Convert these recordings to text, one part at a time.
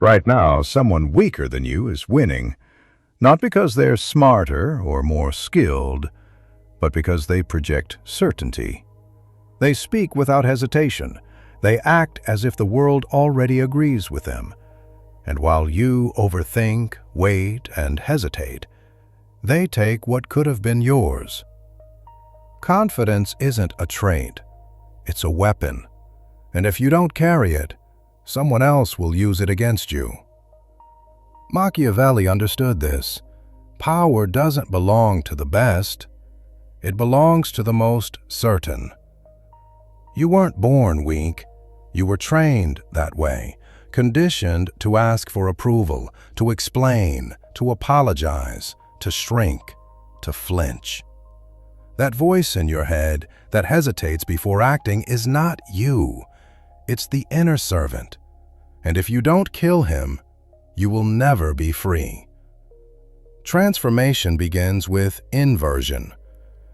Right now, someone weaker than you is winning, not because they're smarter or more skilled, but because they project certainty. They speak without hesitation. They act as if the world already agrees with them. And while you overthink, wait, and hesitate, they take what could have been yours. Confidence isn't a trait. It's a weapon. And if you don't carry it, someone else will use it against you. Machiavelli understood this. Power doesn't belong to the best. It belongs to the most certain. You weren't born weak. You were trained that way, conditioned to ask for approval, to explain, to apologize, to shrink, to flinch. That voice in your head that hesitates before acting is not you. It's the inner servant. And if you don't kill him, you will never be free. Transformation begins with inversion.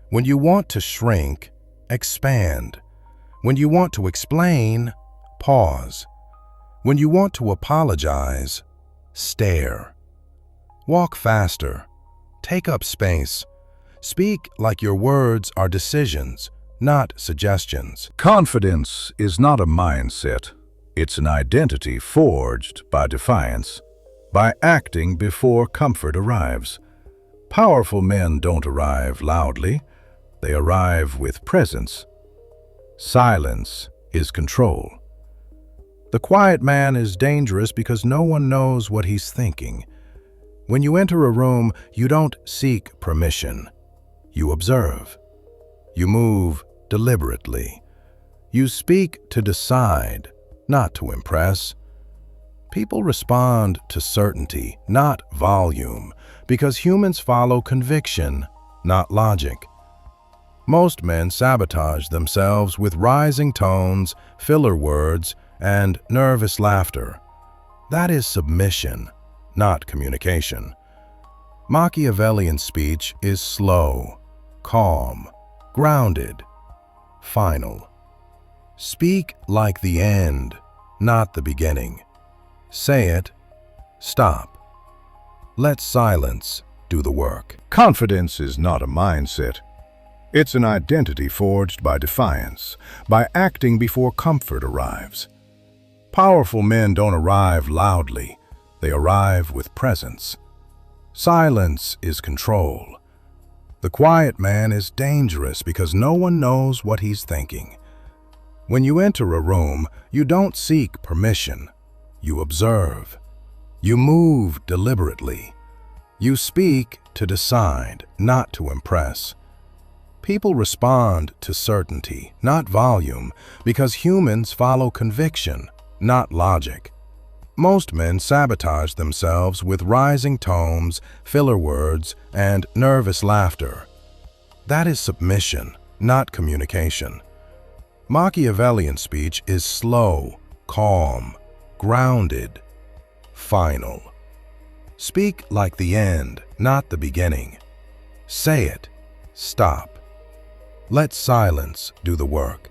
When you want to shrink, expand. When you want to explain, pause. When you want to apologize, stare. Walk faster. Take up space. Speak like your words are decisions, not suggestions. Confidence is not a mindset. It's an identity forged by defiance, by acting before comfort arrives. Powerful men don't arrive loudly. They arrive with presence. Silence is control. The quiet man is dangerous because no one knows what he's thinking. When you enter a room, you don't seek permission. You observe. You move deliberately. You speak to decide, not to impress. People respond to certainty, not volume, because humans follow conviction, not logic. Most men sabotage themselves with rising tones, filler words, and nervous laughter. That is submission, not communication. Machiavellian speech is slow, calm, grounded, final. Speak like the end, not the beginning. Say it, stop. Let silence do the work. Confidence is not a mindset. It's an identity forged by defiance, by acting before comfort arrives. Powerful men don't arrive loudly. They arrive with presence. Silence is control. The quiet man is dangerous because no one knows what he's thinking. When you enter a room, you don't seek permission. You observe. You move deliberately. You speak to decide, not to impress. People respond to certainty, not volume, because humans follow conviction, not logic. Most men sabotage themselves with rising tones, filler words, and nervous laughter. That is submission, not communication. Machiavellian speech is slow, calm, grounded, final. Speak like the end, not the beginning. Say it, stop. Let silence do the work.